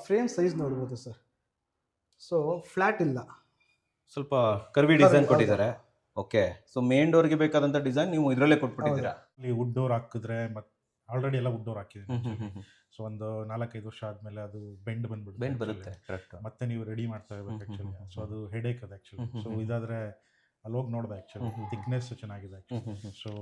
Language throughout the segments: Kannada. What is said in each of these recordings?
ಫ್ರೇಮ್ ಸೈಜ್ ನೋಡ್ಬೋದು ಸರ್. ಸೊ ಫ್ಲಾಟ್ ಇಲ್ಲ, ಸ್ವಲ್ಪ ಕರ್ವಿ Curvy, ಡಿಸೈನ್ ಹೌದು. ಕೊಟ್ಟಿದ್ದಾರೆ. ಓಕೆ, ಸೊ ಮೇನ್ ಡೋರ್ಗೆ ಬೇಕಾದಂತ ಡಿಸೈನ್ ನೀವು ಇದರಲ್ಲೇ ಕೊಟ್ಬಿಟ್ಟಿದ್ದೀರಾ. ಇಲ್ಲಿ ವುಡ್ ಡೋರ್ ಹಾಕಿದ್ರೆ ಮತ್ತೆ ಆಲ್ರೆಡಿ ಎಲ್ಲ ವುಡ್ ಡೋರ್ ಹಾಕಿದ್ದೀನಿ. ಸೊ ಒಂದು 4-5 ವರ್ಷ ಆದ್ಮೇಲೆ ಅದು ಬೆಂಡ್ ಬಂದ್ಬಿಡುತ್ತೆ. ಬೆಂಡ್ ಬರುತ್ತೆ, ಕರೆಕ್ಟ್. ಮತ್ತೆ ನೀವು ರೆಡಿ ಮಾಡ್ತಾ ಇರ್ಬೇಕು ಆಕ್ಚುಲಿ. ಸೊ ಅದು ಹೆಡೇಕ್ ಅದು ಆಕ್ಚುಲಿ. ಸೊ ಇದಾದ್ರೆ ಅಲ್ಲಿ ಹೋಗಿ ನೋಡ್ದೆ ಆಕ್ಚುಲಿ. ಥಿಕ್ನೆಸ್ ಚೆನ್ನಾಗಿದೆ actually. So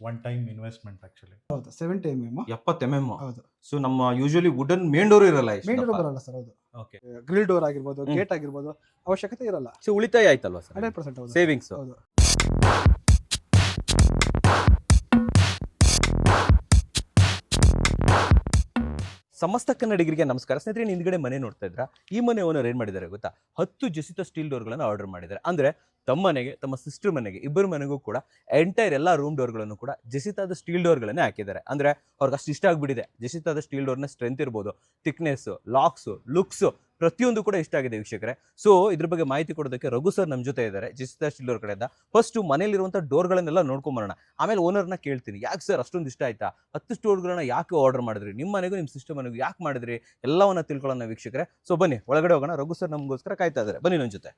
one time investment actually. ಹೌದು 70 mm. 70 mm. ಹೌದು. ಸೊ ನಮ್ಮ ಯೂಶುವಲಿ ವುಡನ್ ಮೇನ್ ಡೋರ್ ಇರಲ್ಲ ಮೇನ್ ಡೋರ್ ಬರಲ್ಲ ಸರ್. ಹೌದು, ಓಕೆ. ಗ್ರಿಲ್ ಡೋರ್ ಆಗಿರ್ಬೋದು, ಗೇಟ್ ಆಗಿರ್ಬೋದು, ಅವಶ್ಯಕತೆ ಇರಲ್ಲ. ಸೊ ಉಳಿತಾಯ ಆಯ್ತಲ್ವಾ ಸರ್? 100% ಹೌದು. ಸೇವಿಂಗ್ಸ್. ಹೌದು. ಸಮಸ್ತ ಕನ್ನಡಿಗರಿಗೆ ನಮಸ್ಕಾರ. ಸ್ನೇಹಿತರೆ, ಹಿಂದ್ಗಡೆ ಮನೆ ನೋಡ್ತಾ ಇದ್ರ, ಈ ಮನೆ ಓನರ್ ಏನ್ ಮಾಡಿದ್ದಾರೆ ಗೊತ್ತಾ? 10 ಜಸಿತ ಸ್ಟೀಲ್ ಡೋರ್ಗಳನ್ನು ಆರ್ಡರ್ ಮಾಡಿದ್ದಾರೆ. ಅಂದ್ರೆ ತಮ್ಮ ಮನೆಗೆ, ತಮ್ಮ ಸಿಸ್ಟರ್ ಮನೆಗೆ, ಇಬ್ಬರ ಮನೆಗೂ ಕೂಡ ಎಂಟೈರ್ ಎಲ್ಲ ರೂಮ್ ಡೋರ್ಗಳನ್ನು ಕೂಡ ಜಸಿತಾದ ಸ್ಟೀಲ್ ಡೋರ್ಗಳನ್ನೇ ಹಾಕಿದ್ದಾರೆ. ಅಂದ್ರೆ ಅವ್ರಿಗೆ ಅಷ್ಟು ಇಷ್ಟ ಆಗ್ಬಿಟ್ಟಿದೆ. ಜಸಿತಾದ ಸ್ಟೀಲ್ ಡೋರ್ನ ಸ್ಟ್ರೆಂತ್ ಇರ್ಬೋದು, ಥಿಕ್ನೆಸ್, ಲಾಕ್ಸ್, ಲುಕ್ಸ್ ಪ್ರತಿಯೊಂದು ಕೂಡ ಇಷ್ಟ ಆಗಿದೆ ವೀಕ್ಷಕರೇ. ಸೊ ಇದ್ರ ಬಗ್ಗೆ ಮಾಹಿತಿ ಕೊಡೋದಕ್ಕೆ ರಘು ಸರ್ ನಮ್ಮ ಜೊತೆ ಇದ್ದಾರೆ, ಜಸಿತಾ ಸ್ಟೀಲ್ ಡೋರ್ ಕಡೆಯಿಂದ. ಫಸ್ಟ್ ಮನೇಲಿರುವಂಥ ಡೋರ್ಗಳನ್ನೆಲ್ಲ ನೋಡ್ಕೊಂಬರೋಣ, ಆಮೇಲೆ ಓನರ್ನ ಕೇಳ್ತೀನಿ ಯಾಕೆ ಸರ್ ಅಷ್ಟೊಂದು ಇಷ್ಟ ಆಯ್ತಾ, 10 ಡೋರ್ಗಳನ್ನ ಯಾಕೆ ಆರ್ಡರ್ ಮಾಡಿದ್ರಿ, ನಿಮ್ಮ ಮನೆಗೂ ನಿಮ್ಮ ಸಿಸ್ಟರ್ ಮನೆಗೂ ಯಾಕೆ ಮಾಡಿದ್ರಿ, ಎಲ್ಲವನ್ನ ತಿಳ್ಕೊಳ್ಳೋಣ ವೀಕ್ಷಕರೇ. ಸೊ ಬನ್ನಿ ಒಳಗಡೆ ಹೋಗೋಣ. ರಘು ಸರ್ ನಮಗೋಸ್ಕರ ಕಾಯ್ತಾ ಇದ್ದಾರೆ, ಬನ್ನಿ ನನ್ನ ಜೊತೆ.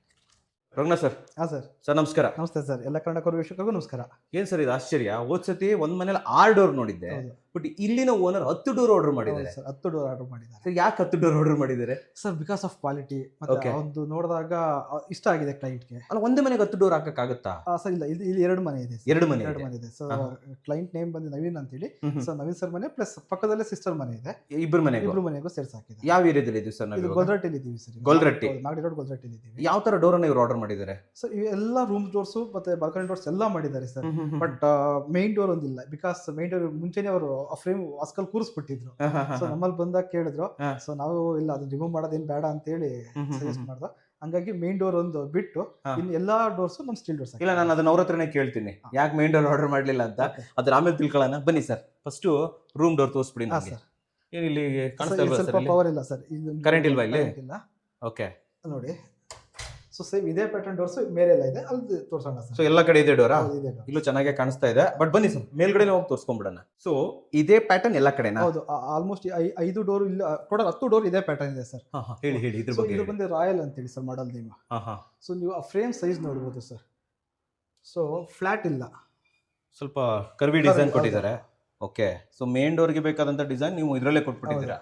ರಘುನಾಥ್ ಸರ್. ಹಾಂ ಸರ್. ಸರ್ ನಮಸ್ಕಾರ. ನಮಸ್ತೆ ಸರ್. ಎಲ್ಲ ಕನ್ನಡ ವೀಕ್ಷಕರಿಗೂ ನಮಸ್ಕಾರ. ಏನ್ ಸರ್ ಇದು ಆಶ್ಚರ್ಯ, ಹೋದ್ಸತಿ ಒಂದ್ ಮನೇಲಿ 6 ಡೋರ್ ನೋಡಿದ್ದೆ, ಹೌದು. ಬಟ್ ಇಲ್ಲಿನ ಓನರ್ 10 ಡೋರ್ ಆರ್ಡರ್ ಮಾಡಿದ್ದಾರೆ. ಸರ್ 10 ಡೋರ್ ಆರ್ಡರ್ ಮಾಡಿದ್ದಾರೆ. ಸರ್ ಯಾಕೆ 10 ಡೋರ್ ಆರ್ಡರ್ ಮಾಡಿದ್ದಾರೆ ಸರ್ ಬಿಕಾಸ್ ಆಫ್ ಕ್ವಾಲಿಟಿ ಮತ್ತೆ Okay. ಒಂದು ನೋಡಿದಾಗ ಇಷ್ಟ ಆಗಿದೆ ಕ್ಲೈಂಟ್ಗೆ. ಅಲ್ಲ, ಒಂದೇ ಮನೆಗೆ 10 ಡೋರ್ ಹಾಕಕ್ಕಾಗತ್ತಾ? ಸರ್ ಇಲ್ಲ, ಇಲ್ಲಿ 2 ಮನೆ ಇದೆ. ಎರಡು ಮನೆ ಎರಡು ಇದೆ. ಮನೆ ಇದೆ. ಸೊ ಹಾ. ಕ್ಲೈಂಟ್ ನೇಮ್ ಬಂದು ನವೀನ್ ಅಂತೇಳಿ. ಸೊ ನವೀನ್ ಸರ್ ಮನೆ ಪ್ಲಸ್ ಪಕ್ಕದಲ್ಲೇ ಸಿಸ್ಟರ್ ಮನೆ ಇದೆ. ಇಬ್ಬರು ಮನೆಗೂ ಇಬ್ರು ಮನೆಗೂ ಸೇರ್ಸ್ ಹಾಕಿದೆ. ಯಾವ ಏರಿಯಾದಲ್ಲಿ ಇದೀವಿ ಸರ್ ಇದು ನಾವು? ಗೊಲ್ರಟ್ಟಿಲಿ ಇದೀವಿ ಸರ್. ಗೊಲ್ರಟ್ಟಿ. ನಾಗಡಿ ರೋಡ್ ಗೊಲ್ರಟ್ಟಿಲಿ ಇದೀವಿ. ಯಾವ ತರ ಡೋರ್ ಅನ್ನ ಇವ್ರು ಆರ್ಡರ್ ಮಾಡಿದ್ದಾರೆ? ಸೊ ಇವೆಲ್ಲ ರೂಮ್ ಡೋರ್ಸ್ ಮತ್ತೆ ಬಾಲ್ಕನಿ ಡೋರ್ಸ್ ಎಲ್ಲ ಮಾಡಿದ್ದಾರೆ ಸರ್. ಬಟ್ ಮೇನ್ ಡೋರ್ ಒಂದಿಲ್ಲ. ಬಿಕಾಸ್ ಮೇನ್ ಡೋರ್ ಮುಂಚೆನೆ ಅವರು ಫ್ರೇಮ್ ವಾಸ್ಕಲ್ ಕೂರಿಸ್ಬಿಟ್ಟಿದ್ರು. ಸೊ ನಮ್ಮಲ್ಲಿ ಬಂದಾಗ ಕೇಳಿದ್ರು. ಹಾ. ಸೊ ನಾವು ಇಲ್ಲ ಅದನ್ನ ರಿಮೂವ್ ಮಾಡೋದೇನ್ ಬೇಡ ಅಂತ ಹೇಳಿ ಸಜೆಸ್ಟ್ ಮಾಡ್ದ. ಹಂಗಾಗಿ ಮೇನ್ ಡೋರ್ ಒಂದು ಬಿಟ್ಟು ಹಾ. ಇನ್ನು ಎಲ್ಲಾ ಡೋರ್ಸ್ ನಮ್ ಸ್ಟೀಲ್ ಡೋರ್ಸ್. ಇಲ್ಲ, ನಾನು ಅದನ್ನ ಅವ್ರ ಹತ್ರನೇ ಕೇಳ್ತೀನಿ ಯಾಕೆ ಮೇನ್ ಡೋರ್ ಆರ್ಡರ್ ಮಾಡ್ಲಿಲ್ಲ ಅಂತ. ಅದ್ರ ಆಮೇಲೆ ತಿಳ್ಕೊಳ್ಳೋಣ ಬನ್ನಿ ಸರ್. ಫಸ್ಟ್ ರೂಮ್ ಡೋರ್ ತೋರಿಸ್ಬಿಡಿ ಹಾ ನನಗೆ. ಸರ್. ಏನ್ ಇಲ್ಲಿ ಕಾಣಿಸ್ತಾ ಇಲ್ವಾ ಸ್ವಲ್ಪ ಸರ್ ಇಲ್ಲಿ? ಪವರ್ ಇಲ್ಲ ಸರ್. Current ಇಲ್ವಾ ಇಲ್ಲಿ? ಇಲ್ಲ ಓಕೆ. ನೋಡಿ. ಸೊ ಸೇಮ್ ಇದೇ ಪ್ಯಾಟರ್ನ್ ಡೋರ್ಸ್ ಮೇಲೆ ಎಲ್ಲ ಇದೆ, ಅಲ್ಲಿ ತೋರ್ಸೋಣ ಸೊ ಸರ್. ಎಲ್ಲ ಕಡೆ ಇದೆ ಡೋರಾ? ಹೌದು, ಇದೆ door. ಇಲ್ಲೂ ಚೆನ್ನಾಗಿ ಕಾಣಿಸ್ತಾ ಇದೆ. ಬಟ್ ಬನ್ನಿ ಸರ್, ಮೇಲ್ಗಡೆ ಹೋಗಿ ತೋರಿಸ್ಕೊಂಡ್ಬಿಡೋಣ. ಸೊ ಇದೇ ಪ್ಯಾಟರ್ನ್ ಎಲ್ಲ ಕಡೆನಾ? ಹೌದು, ಆಲ್ಮೋಸ್ಟ್ 5 ಡೋರ್ ಇಲ್ಲ, ಟೋಟಲ್ 10 ಡೋರ್ ಇದೇ ಪ್ಯಾಟರ್ನ್ ಇದೆ ಸರ್. ಹೇಳಿ ಹೇಳಿ ಇದ್ರ ಸೊ ಬಗ್ಗೆ ಇದು ಹೇಳಿ. ಬಂದು ರಾಯಲ್ ಅಂತೇಳಿ ಸರ್ ಮಾಡಲ್ ನೇಮ್. ಸೊ ನೀವು ಆ ಫ್ರೇಮ್ ಸೈಜ್ ನೋಡ್ಬೋದು ಸರ್. ಸೊ ಫ್ಲಾಟ್ ಇಲ್ಲ, ಸ್ವಲ್ಪ ಕರ್ವಿ Curvy, ಡಿಸೈನ್ ಹೌದು. ಕೊಟ್ಟಿದ್ದಾರೆ. ಓಕೆ, ಸೊ ಮೇನ್ ಡೋರ್ಗೆ ಬೇಕಾದಂತ ಡಿಸೈನ್ ನೀವು ಇದರಲ್ಲೇ ಕೊಟ್ಬಿಟ್ಟಿದ್ದೀರಾ.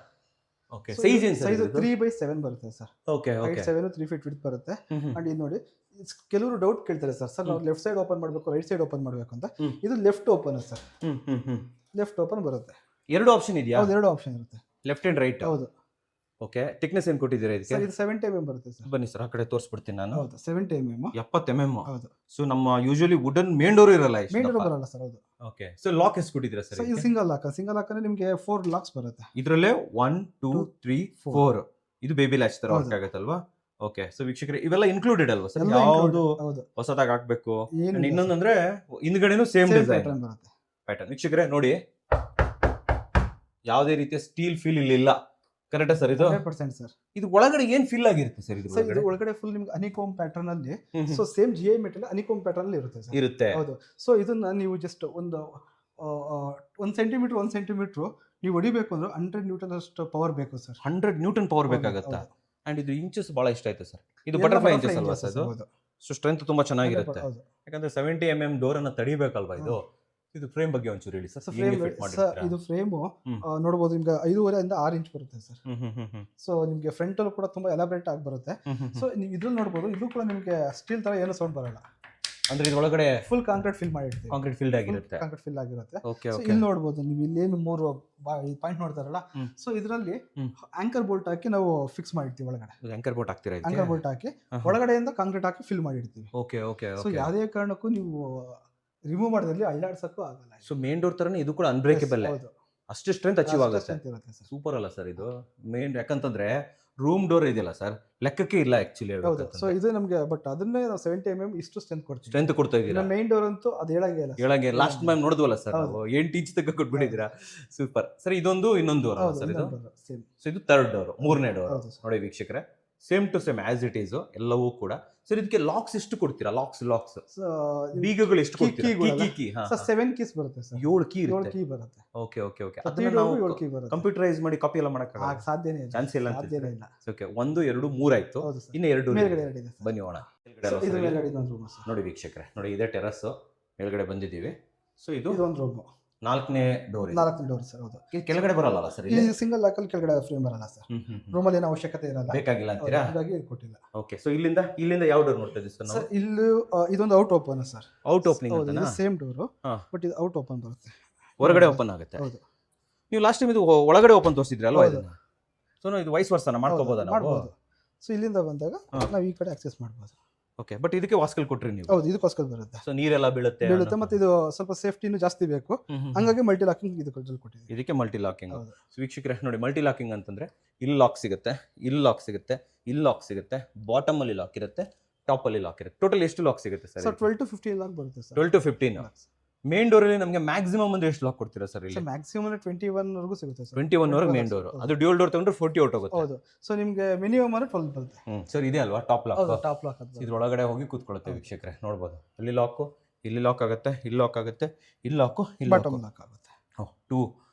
ಓಕೆ, So ಸೈಜ್ ಇದು ಏನು ಸೈಜ್ ಸರ್? 3x7 ಬರುತ್ತೆ sir. Okay okay. 7 3 feet width ಬರುತ್ತೆ. ಅಂಡ್ ಇದು ನೋಡಿ, ಕೆಲವರು ಡೌಟ್ ಕೇಳ್ತಾರೆ ಸರ್ ನಾವು ಲೆಫ್ಟ್ ಸೈಡ್ ಓಪನ್ ಮಾಡಬೇಕು, ರೈಟ್ ಸೈಡ್ ಓಪನ್ ಮಾಡಬೇಕು ಅಂತ. ಇದು left open sir. Left open ಬರುತ್ತೆ. ಎರಡು ಆಪ್ಷನ್ ಇದೆಯಾ? ಹೌದು, 2 ಆಪ್ಷನ್ ಇರುತ್ತೆ. Left and write. ಹೌದು ಓಕೆ, ಥಿಕ್ನೆಸ್ ಏನು ಕೊಟ್ಟಿದ್ದೀರಾ ಇದಕ್ಕೆ? ಸರ್. ಇದು 70 mm ಬರುತ್ತೆ ಸರ್. ಬನ್ನಿ ಸರ್, ಆ ಕಡೆ ತೋರಿಸ್ಬಿಡ್ತೀನಿ ನಾನು. ಹೌದು 70 mm. 70 mm. ಹೌದು. ಸೊ ನಮ್ಮ ಯೂಶುವಲಿ ವುಡನ್ ಮೇನ್ ಡೋರ್ ಇರಲ್ಲ ಮೇನ್ ಡೋರ್ ಇಷ್ಟು. ಬರಲ್ಲ ಸರ್. ಹೌದು. ಓಕೆ, ಸೊ ಲಾಕ್ ಎಷ್ಟು ಕೊಟ್ಟಿದ್ದೀರಾ ಸೊ ಸರ್? ಇದು ಸಿಂಗಲ್ ಲಾಕ್. ಸಿಂಗಲ್ ಲಾಕ್ ಅಂದ್ರೆ ನಿಮಗೆ 4 ಲಾಕ್ಸ್ ಬರುತ್ತೆ. ಇದರಲ್ಲೇ 1 2 3 4. ಇದು ಬೇಬಿ ಲ್ಯಾಚ್ ತರ ಹೌದು. ವರ್ಕ್ ಆಗುತ್ತಲ್ವಾ? ಓಕೆ, ಸೊ ವೀಕ್ಷಕರೇ ಇವೆಲ್ಲ ಇನ್ಕ್ಲೂಡೆಡ್ ಅಲ್ವಾ ಸರ್? ಎಲ್ಲ ಯಾವುದು included. ಹೌದು. ಹೊಸದಾಗಿ ಹಾಕ್ಬೇಕು? ಏನಿಲ್ಲ And sir. ಇನ್ನೊಂದಂದ್ರೆ ಹಿಂದ್ಗಡೆನೂ ಸೇಮ್ Same ಡಿಸೈನ್ pattern ಬರುತ್ತೆ. ಪ್ಯಾಟರ್ನ್. ವೀಕ್ಷಕರೇ ನೋಡಿ, ಯಾವುದೇ ರೀತಿಯ ಸ್ಟೀಲ್ ಫೀಲ್ ಇಲ್ಲಿ ಇಲ್ಲ. ಕರೆಕ್ಟಾ ಸರ್? ಇದು 100% ಸರ್. ಇದು ಒಳಗಡೆ ಏನ್ ಫೀಲ್ ಆಗಿರುತ್ತೆ ಸರ್? ಇದು ಸರ್ ಇದು ಒಳಗಡೆ ಫುಲ್ ನಿಮ್ಗೆ ಅನಿಕೋಮ್ ಪ್ಯಾಟರ್ನ್ ಅಲ್ಲಿ. So same GI material honeycomb pattern ಅಲ್ಲಿ ಇರುತ್ತೆ ಸರ್. ಇರುತ್ತೆ. ಹೌದು. ಸೊ ಇದನ್ನ ನೀವು ಜಸ್ಟ್ ಒಂದು 1 ಸೆಂಟಿಮೀಟರ್ ನೀವು ಹೊಡಿಬೇಕು ಅಂದ್ರೆ 100 ನ್ಯೂಟನ್ ಅಷ್ಟು ಪವರ್ ಬೇಕು ಸರ್. 100 ನ್ಯೂಟನ್ ಪವರ್ ಬೇಕಾಗತ್ತಾ? ಹೌದು. ಅಂಡ್ ಇದು ಇಂಚಸ್ ಬಹಳ ಇಷ್ಟ ಆಯ್ತು ಸರ್. ಇದು ಎಲ್ಲ ಬಟರ್ಫ್ಲೈ butterfly ಇಂಚಸ್ ಅಲ್ವಾ inches ಸರ್? ಇದು ಹೌದು. ಸೊ ಸ್ಟ್ರೆಂತ್ ತುಂಬಾ ಚೆನ್ನಾಗಿರುತ್ತೆ. ಹೌದು. ಯಾಕಂದ್ರೆ 70 mm ಡೋರ್ ಅನ್ನ ತಡಿಬೇಕಲ್ವಾ ಇದು. ಇದು ಫ್ರೇಮ್ ಬಗ್ಗೆ ಒಂಚೂರು ಹೇಳಿ ಸರ್. ಸೊ ಫ್ರೇಮ್ ಸರ್, ಇದು ಫ್ರೇಮ್ ನೋಡಬಹುದು ನಿಮ್ಗೆ 5.5 ಇಂದ 6 ಇಂಚ್ ಬರುತ್ತೆ ಸರ್. ಸೊ ನಿಮ್ಗೆ ಫ್ರಂಟ್ ಅಲ್ಲೂ ಕೂಡ ತುಂಬಾ ಎಲಾಬ್ರೇಟ್ ಆಗಿ ಬರುತ್ತೆ. ಸೊ ನೀವು ಇದ್ರಲ್ಲಿ ನೋಡಬಹುದು, ಇದು ಕೂಡ ನಿಮ್ಗೆ ಸ್ಟೀಲ್ ತರ ಏನು ಸೌಂಡ್ ಬರಲ್ಲ. ಅಂದ್ರೆ ಇದು ಒಳಗಡೆ ಫುಲ್ ಕಾಂಕ್ರೀಟ್ ಫಿಲ್ ಮಾಡಿರ್ತೀವಿ. ಕಾಂಕ್ರೀಟ್ ಫೀಲ್ಡ್ ಆಗಿರುತ್ತೆ. ಕಾಂಕ್ರೀಟ್ ಫಿಲ್ ಆಗಿರುತ್ತೆ. Okay so okay. ಇಲ್ಲಿ ನೋಡಬಹುದು ನೀವು, ಇಲ್ಲೇನು 3 ಪಾಯಿಂಟ್ ನೋಡ್ತಾರಲ್ಲ. ಸೊ ಇದರಲ್ಲಿ ಆಂಕರ್ ಬೋಲ್ಟ್ ಹಾಕಿ ನಾವು ಫಿಕ್ಸ್ ಮಾಡಿರ್ತೀವಿ ಒಳಗಡೆ. ಆಂಕರ್ ಬೋಟ್ ಹಾಕ್ತೀರಾ ಇದಕ್ಕೆ? ಆಂಕರ್ ಬೋಲ್ಟ್ ಹಾಕಿ ಒಳಗಡೆಯಿಂದ ಕಾಂಕ್ರೀಟ್ ಹಾಕಿ ಫಿಲ್ ಮಾಡಿರ್ತೀವಿ. Okay okay so okay. ಯಾವುದೇ ಕಾರಣಕ್ಕೂ ನೀವು ರಿಮೂವ್ ಮಾಡೋದ್ರಲ್ಲಿ ಅಳ್ಳಾಡ್ಸಕ್ಕೂ ಆಗಲ್ಲ. ಸೊ ಮೇನ್ ಡೋರ್ ತರನೇ ಇದು ಕೂಡ ಅನ್ಬ್ರೇಕಬಲ್. ಹೌದು. ಅಷ್ಟು ಸ್ಟ್ರೆಂತ್ ಅಚೀವ್ ಅಷ್ಟು ಆಗುತ್ತೆ. strength ಇರುತ್ತೆ ಸರ್. ಸೂಪರ್ ಅಲ್ಲ ಸರ್ ಇದು ಮೇನ್? ಯಾಕಂತಂದ್ರೆ ರೂಮ್ ಡೋರ್ ಇದೆಯಲ್ಲ ಸರ್, ಲೆಕ್ಕಕ್ಕೆ ಇಲ್ಲ ಆಕ್ಚುಲಿ. ಹೌದು. ಸೊ ಇದು ನಮಗೆ ಬಟ್ ಅದನ್ನೇ ನಾವು 70 mm ಇಷ್ಟು ಸ್ಟ್ರೆಂತ್ ಕೊಡ್ತೀವಿ. ಸ್ಟ್ರೆಂತ್ ಕೊಡ್ತಾ ಇದೀರಾ? ಮೇನ್ ಡೋರ್ ಅಂತೂ ಅದು ಹೇಳಂಗೆ ಇಲ್ಲ. ಹೇಳಂಗೆ ಲಾಸ್ಟ್ ಟೈಮ್ ನೋಡಿದ್ವಲ್ಲ ಸರ್, ಹೌದು. ನಾವು 8 ಇಂಚ್ ತನಕ ಕೊಟ್ಬಿಟ್ಟಿದ್ದೀರಾ. Super sir. ಇದೊಂದು ಇನ್ನೊಂದು ಡೋರ್ ಹೌದು, ಸರ್ ಇದು? ಸೇಮ್. ಸೊ ಇದು ಥರ್ಡ್ ಡೋರ್, ಮೂರನೇ ಡೋರ್. ಹೌದು ಸರ್. ನೋಡಿ ವೀಕ್ಷಕರೇ, same to same as it is ಎಲ್ಲವೂ ಕೂಡ. ಸರ್ ಇದಕ್ಕೆ ಲಾಕ್ಸ್ ಎಷ್ಟು ಕೊಡ್ತೀರಾ? ಲಾಕ್ಸ್ ಸೊ ಬೀಗಗಳು ಎಷ್ಟು ಕೊಡ್ತೀರಾ? ಕೀ ಕೀ ಸರ್ 7 ಕೀಸ್ ಬರುತ್ತೆ ಸರ್. 7 ಕೀ 7 ಇರುತ್ತೆ. ಕೀ ಬರುತ್ತೆ. Okay okay okay. ಪ್ರತಿ ಅದನ್ನ ಡೋರ್ಗೂ ನಾವು 7 ಕೀ ಬರುತ್ತೆ. ಕಂಪ್ಯೂಟರೈಸ್ ಮಾಡಿ ಕಾಪಿ ಎಲ್ಲ ಮಾಡಕ್ಕಾಗಲ್ಲ? ಸಾಧ್ಯನೇ ಇಲ್ಲ. ಚಾನ್ಸ್ ಇಲ್ಲ ಸಾಧ್ಯನೇ ಇಲ್ಲ. ಓಕೆ 1 2 3 ಆಯ್ತು. ಹೌದು ಸರ್. ಇನ್ನು 2 ಮೇಲ್ಗಡೆ 2 ಇದೆ ಸರ್. ಬನ್ನಿ ಹೋಗೋಣ. ಇದು ಮೇಲ್ಗಡೆ ಇನ್ನೊಂದು ರೂಮ್ ಸರ್. ನೋಡಿ ವೀಕ್ಷಕರೇ, ನೋಡಿ ಇದೇ ಟೆರಸ್ ಮೇಲ್ಗಡೆ ಬಂದಿದ್ದೀವಿ. ಸೊ ಇದು ಇದೊಂದು ರೂಮ್. 4ನೇ ಡೋರ್. 4ನೇ ಡೋರ್ ಸರ್. ಹೌದು. ಕೆಳಗಡೆ ಬರಲ್ಲ ಸರ್ ಈ ಸಿಂಗಲ್ ಲಾಕಲ್ಲಿ ಕೆಳಗಡೆ ಫ್ರೇಮ್ ಬರಲ್ಲ ಸರ್. ರೂಮಲ್ಲಿ ಏನು ಅವಶ್ಯಕತೆ ಇರಲ್ಲ, ಬೇಕಾಗಿಲ್ಲ ಅಂತೀರಾ? ಹಾಗಾಗಿ ಇದು ಕೊಟ್ಟಿಲ್ಲ. ಓಕೆ. ಸೊ ಇಲ್ಲಿಂದ ಯಾವ ಡೋರ್ ನೋಡ್ತಾ ಇದ್ದೀವಿ ಸರ್ ನಾವು? ಸರ್ ಇಲ್ಲಿ ಇದೊಂದು out open sir. Out opening ಹೌದು, ಅಂತನಾ? ಇದು ಸೇಮ್ ಡೋರ್ ಹಾ. ಬಟ್ ಇದು ಔಟ್ ಓಪನ್ ಬರುತ್ತೆ. ಹೊರಗಡೆ ಓಪನ್ ಆಗುತ್ತೆ. ಹೌದು. ನೀವು ಲಾಸ್ಟ್ ಟೈಮ್ ಇದು ಒಳಗಡೆ ಓಪನ್ ತೋರಿಸಿದ್ರಿ ಅಲ್ವಾ ಹೌದು. ಇದನ್ನ? ಸೊ ಇದು ವೈಸ್ ವರ್ಸನ ಮಾಡ್ಕೋಬೋದಾ ನಾವು? ಮಾಡ್ಬೋದು. ಸೊ ಇಲ್ಲಿಂದ ಬಂದಾಗ ಹಾ. ನಾವು ಈ ಕಡೆ ಆಕ್ಸೆಸ್ ಮಾಡ್ಬೋದು. ಓಕೆ. ಬಟ್ ಇದಕ್ಕೆ ವಾಸ್ಕಲ್ ಕೊಟ್ರಿ ನೀವು? ಹೌದು, ಇದಕ್ಕೋಸ್ಕರ ಬರುತ್ತೆ. ಸೊ ನೀರೆಲ್ಲ ಬೀಳುತ್ತೆ ಮತ್ತೆ ಇದು ಸ್ವಲ್ಪ ಸೇಫ್ಟಿನೂ ಜಾಸ್ತಿ ಬೇಕು, ಹಂಗಾಗಿ ಮಲ್ಟಿ ಲಾಕಿಂಗ್ ಇದು ಕೊಟ್ಟಿದ್ದೀವಿ. ಇದಕ್ಕೆ ಮಲ್ಟಿ ಲಾಕಿಂಗ್. ಹೌದು. ಸೊ ವೀಕ್ಷಕರೇ ನೋಡಿ, ಮಲ್ಟಿ ಲಾಕಿಂಗ್ ಅಂತಂದ್ರೆ ಇಲ್ಲಿ ಲಾಕ್ ಸಿಗುತ್ತೆ, ಇಲ್ಲಿ ಲಾಕ್ ಸಿಗುತ್ತೆ, ಇಲ್ಲಿ ಲಾಕ್ ಸಿಗುತ್ತೆ, ಬಾಟಮ್ ಅಲ್ಲಿ ಲಾಕ್ ಇರುತ್ತೆ, ಟಾಪ್ ಅಲ್ಲಿ ಲಾಕ್ ಇರುತ್ತೆ. ಟೋಟಲ್ ಎಷ್ಟು ಲಾಕ್ ಸಿಗುತ್ತೆ ಸರ್? ಸರ್ 12 to 15 ಲಾಕ್ ಬರುತ್ತೆ ಸರ್. 12 to 15. ಮೇನ್ ಡೋರ್ ಅಲ್ಲಿ ನಮಗೆ ಮ್ಯಾಕ್ಸಿಮಮ್ ಅಂದ್ರೆ ಎಷ್ಟು ಲಾಕ್ ಕೊಡ್ತೀರಾ ಸರ್ ಇಲ್ಲಿ? ಮ್ಯಾಕ್ಸಿಮಮ್ 21 ವರೆಗೂ ಸಿಗುತ್ತೆ ಸರ್. 21 ವರೆಗೂ ಮೇನ್ ಡೋರ್. ಅದು ಡ್ಯೂಯಲ್ ಡೋರ್ ತಗೊಂಡ್ರೆ 40 ಔಟ್ ಹೋಗುತ್ತೆ. ಹೌದು. ಸೊ ನಿಮಗೆ ಮಿನಿಮಮ್ 12 ಬರುತ್ತೆ. ಸರ್ ಇದೆ ಅಲ್ವಾ ಟಾಪ್ ಲಾಕ್? ಹೌದು, ಟಾಪ್ ಲಾಕ್ ಅದು. ಇದ್ರೊಳಗಡೆ ಹೋಗಿ ಕೂತ್ಕೊಳ್ಳುತ್ತೆ ವೀಕ್ಷಕರೇ, ನೋಡ್ಬೋದು. ಅಲ್ಲಿ ಲಾಕು, ಇಲ್ಲಿ ಲಾಕ್ ಆಗುತ್ತೆ, ಇಲ್ಲಿ ಲಾಕ್ ಆಗುತ್ತೆ, ಇಲ್ಲಿ ಲಾಕು, ಇಲ್ಲಿ ಬಾಟಮ್ ಲಾಕ್ ಆಗುತ್ತೆ. 2